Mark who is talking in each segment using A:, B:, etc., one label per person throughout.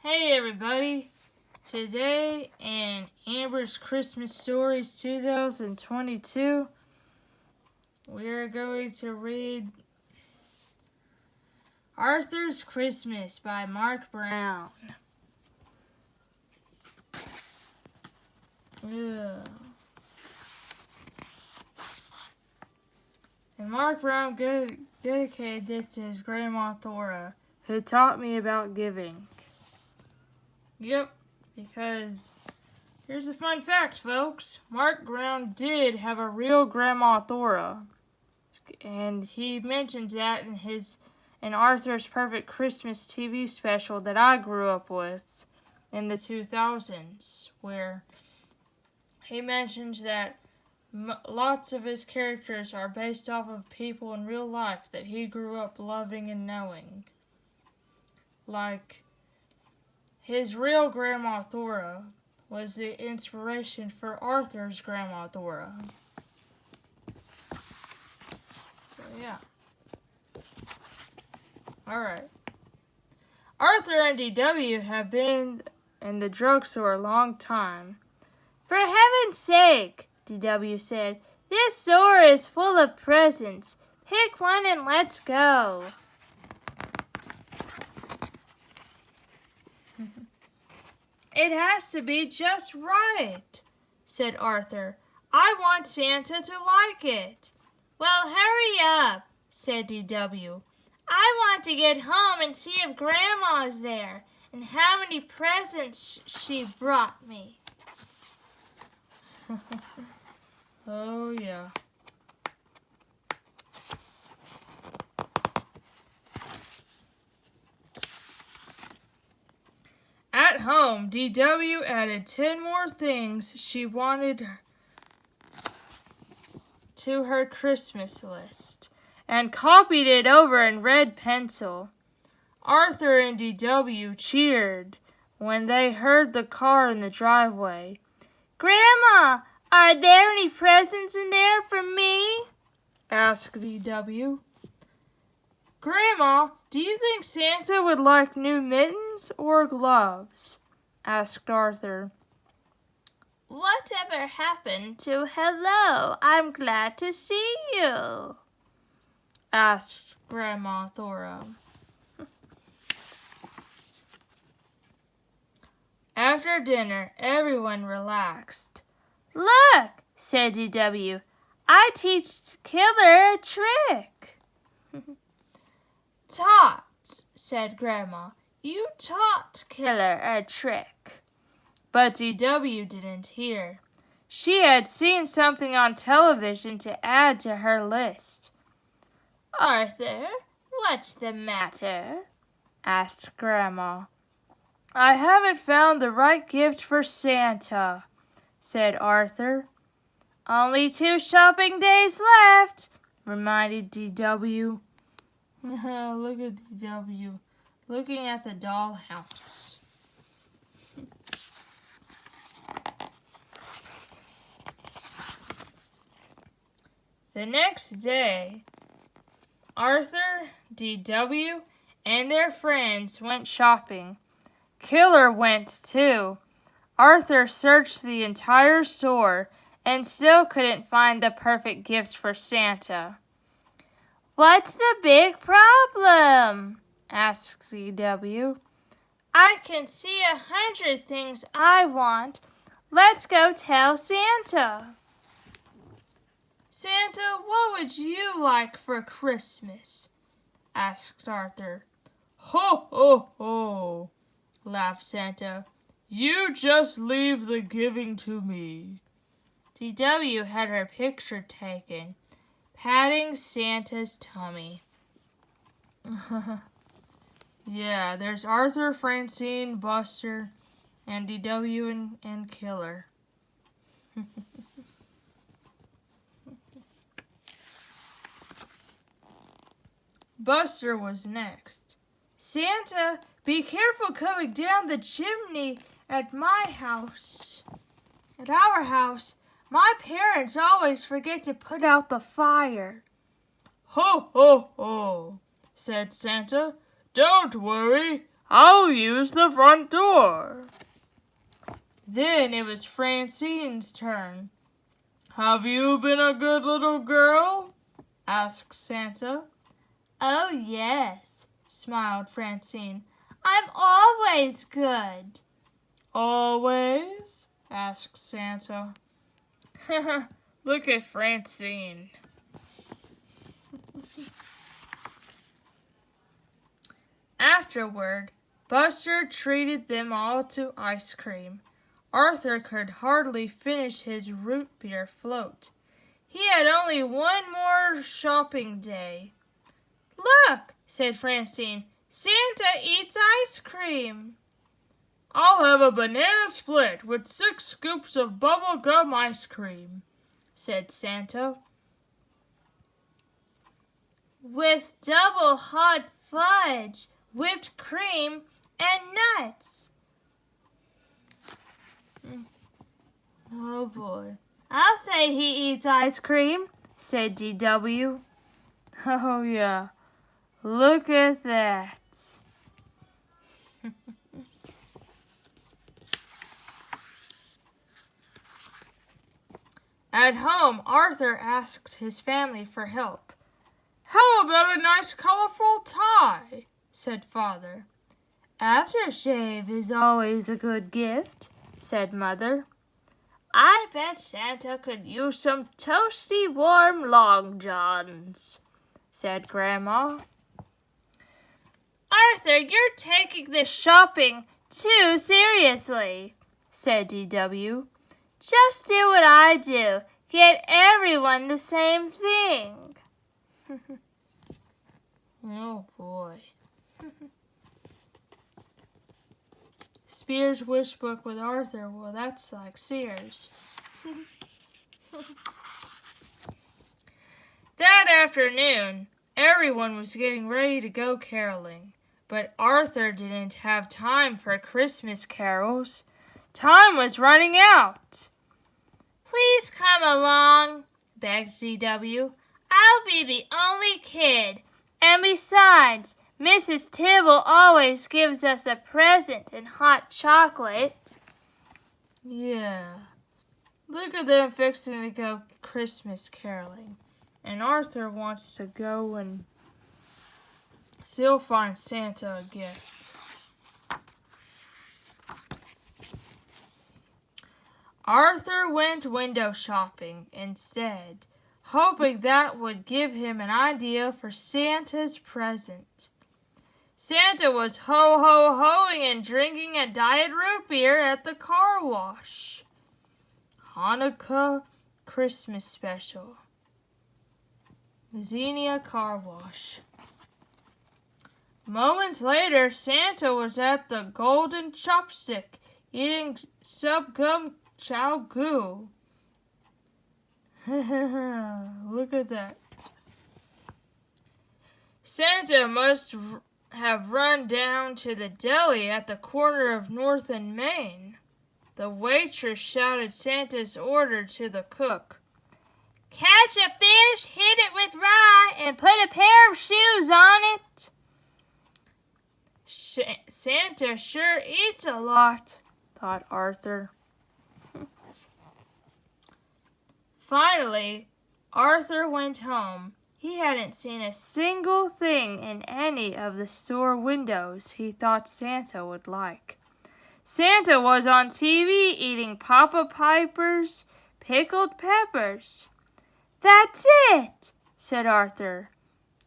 A: Hey everybody! Today in Amber's Christmas Stories 2022, we're going to read Arthur's Christmas by Mark Brown. Yeah. And Mark Brown dedicated this to his grandma Thora, who taught me about giving. Yep, because here's a fun fact, folks. Mark Brown did have a real grandma Thora, and he mentioned that in Arthur's Perfect Christmas TV special that I grew up with in the 2000s, where he mentions that lots of his characters are based off of people in real life that he grew up loving and knowing. Like, his real grandma Thora was the inspiration for Arthur's grandma Thora. So yeah. Alright. Arthur and DW have been in the drugstore a long time. For heaven's sake, DW said, this store is full of presents. Pick one and let's go. It has to be just right, said Arthur. I want Santa to like it. Well, hurry up, said DW. I want to get home and see if Grandma's there and how many presents she brought me. Oh, yeah. At home, DW added 10 more things she wanted to her Christmas list and copied it over in red pencil. Arthur and DW cheered when they heard the car in the driveway. Grandma, are there any presents in there for me? Asked DW. Grandma, do you think Santa would like new mittens or gloves? Asked Arthur. Whatever happened to hello, I'm glad to see you? Asked Grandma Thora. After dinner, everyone relaxed. Look, said DW, I teach Killer a trick. Taught, said Grandma. You taught Killer a trick. But DW didn't hear. She had seen something on television to add to her list. Arthur, what's the matter? Asked Grandma. I haven't found the right gift for Santa, said Arthur. Only 2 shopping days left, reminded DW. Look at DW, looking at the dollhouse. The next day, Arthur, DW, and their friends went shopping. Killer went too. Arthur searched the entire store and still couldn't find the perfect gift for Santa. What's the big problem? Asked DW. I can see 100 things I want. Let's go tell Santa. Santa, what would you like for Christmas? Asked Arthur. Ho, ho, ho, laughed Santa. You just leave the giving to me. DW had her picture taken, patting Santa's tummy. Yeah, there's Arthur, Francine, Buster, and DW and Killer. Buster was next. Santa, be careful coming down the chimney at my house. At our house, my parents always forget to put out the fire. Ho, ho, ho, said Santa. Don't worry, I'll use the front door." Then it was Francine's turn. "Have you been a good little girl?" asked Santa. "Oh, yes," smiled Francine. "I'm always good." "Always?" asked Santa. Look at Francine. Afterward, Buster treated them all to ice cream. Arthur could hardly finish his root beer float. He had only one more shopping day. "Look," said Francine, "Santa eats ice cream." "I'll have a banana split with 6 scoops of bubble gum ice cream," said Santa. "With double hot fudge, whipped cream, and nuts." Oh boy. "I'll say he eats ice cream," said DW. "Oh yeah. Look at that." At home, Arthur asked his family for help. "How about a nice colorful tie?" said Father. "Aftershave is always a good gift," said Mother. "I bet Santa could use some toasty warm long johns," said Grandma. "Arthur, you're taking this shopping too seriously," said DW. "Just do what I do. Get everyone the same thing." Oh boy. Spears' wish book with Arthur, well, that's like Sears. That afternoon, everyone was getting ready to go caroling, but Arthur didn't have time for Christmas carols. Time was running out. "Please come along," begged DW. "I'll be the only kid, and besides, Mrs. Tibble always gives us a present and hot chocolate." Yeah. Look at them fixing to go Christmas caroling. And Arthur wants to go and still find Santa a gift. Arthur went window shopping instead, hoping that would give him an idea for Santa's present. Santa was ho-ho-hoing and drinking a diet root beer at the car wash. Hanukkah Christmas special. Xenia Car Wash. Moments later, Santa was at the Golden Chopstick eating subgum chow goo. Look at that. Santa must have run down to the deli at the corner of North and Main. The waitress shouted Santa's order to the cook. "Catch a fish, hit it with rye, and put a pair of shoes on it." Santa sure eats a lot, thought Arthur. Finally, Arthur went home. He hadn't seen a single thing in any of the store windows he thought Santa would like. Santa was on TV eating Papa Piper's pickled peppers. "That's it," said Arthur.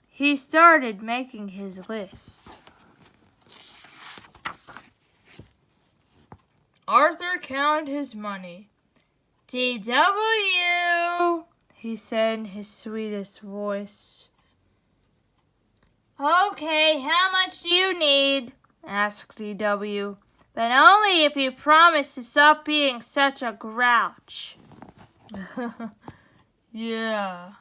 A: He started making his list. Arthur counted his money. "DW," he said in his sweetest voice. "Okay, how much do you need?" asked DW. "But only if you promise to stop being such a grouch." Yeah.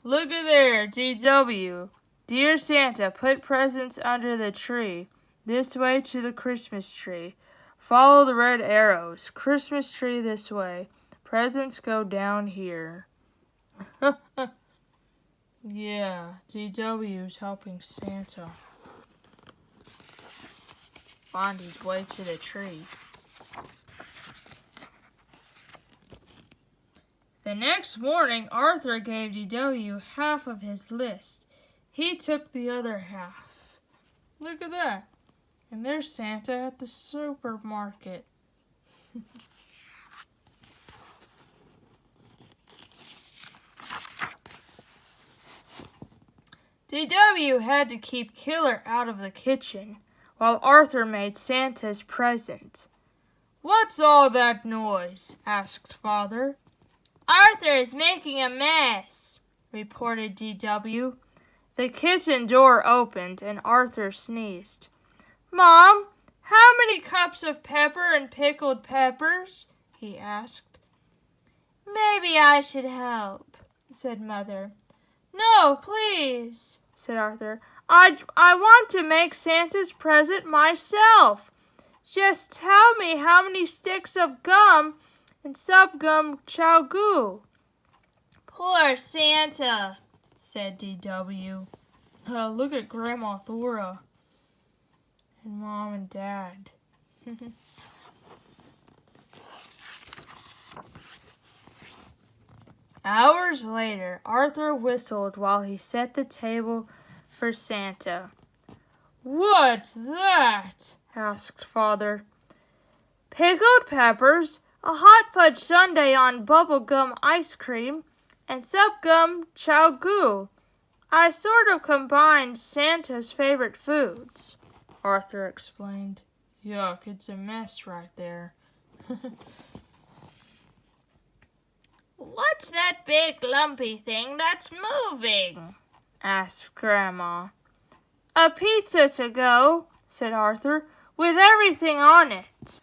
A: Look at there, DW. "Dear Santa, put presents under the tree. This way to the Christmas tree. Follow the red arrows. Christmas tree this way. Presents go down here." Yeah, DW's helping Santa. find his way to the tree. The next morning, Arthur gave DW half of his list. He took the other half. Look at that. And there's Santa at the supermarket. DW had to keep Killer out of the kitchen while Arthur made Santa's present. "What's all that noise?" asked Father. "Arthur is making a mess," reported DW. The kitchen door opened and Arthur sneezed. "Mom, how many cups of pepper and pickled peppers?" he asked. "Maybe I should help," said Mother. "No, please," said Arthur. I want to make Santa's present myself. Just tell me how many sticks of gum and subgum chow goo." "Poor Santa," said DW. Look at Grandma Thora and Mom and Dad. Hours later, Arthur whistled while he set the table for Santa. "What's that?" asked Father. "Pickled peppers, a hot fudge sundae on bubblegum ice cream, and subgum chow goo. I sort of combined Santa's favorite foods," Arthur explained. "Yuck, it's a mess right there." "What's that big lumpy thing that's moving?" asked Grandma. "A pizza to go," said Arthur, "with everything on it."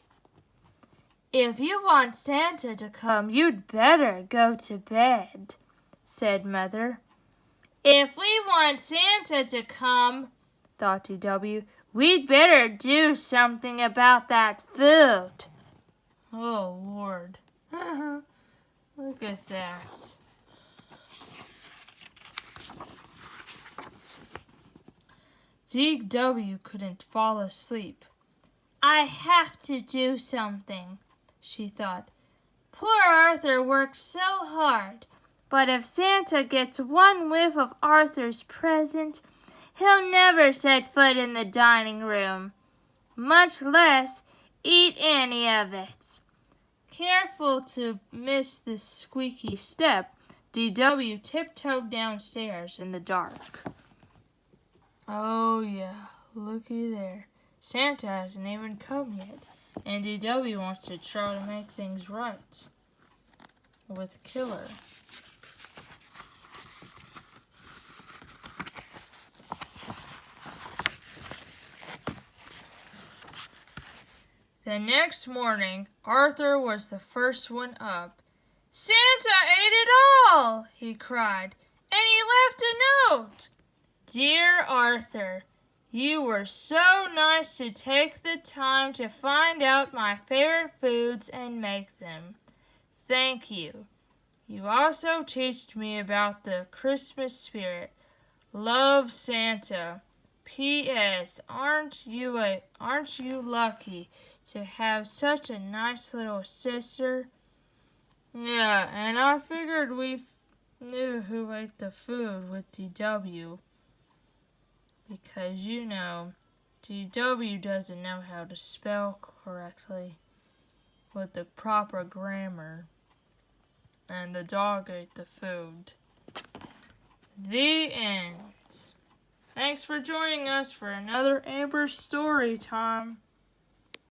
A: "If you want Santa to come, you'd better go to bed," said Mother. "If we want Santa to come," thought DW, "we'd better do something about that food." Oh, Lord. Look at that. DW couldn't fall asleep. "I have to do something," she thought. "Poor Arthur worked so hard, but if Santa gets one whiff of Arthur's present, he'll never set foot in the dining room, much less eat any of it." Careful to miss the squeaky step, DW tiptoed downstairs in the dark. Oh yeah, looky there. Santa hasn't even come yet, and DW wants to try to make things right with Killer. The next morning, Arthur was the first one up. "Santa ate it all!" he cried, "and he left a note. Dear Arthur, you were so nice to take the time to find out my favorite foods and make them. Thank you. You also taught me about the Christmas spirit. Love, Santa. P.S. Aren't you lucky to have such a nice little sister?" Yeah, and I figured we knew who ate the food with DW. Because, you know, DW doesn't know how to spell correctly with the proper grammar. And the dog ate the food. The end. Thanks for joining us for another Amber Story Time.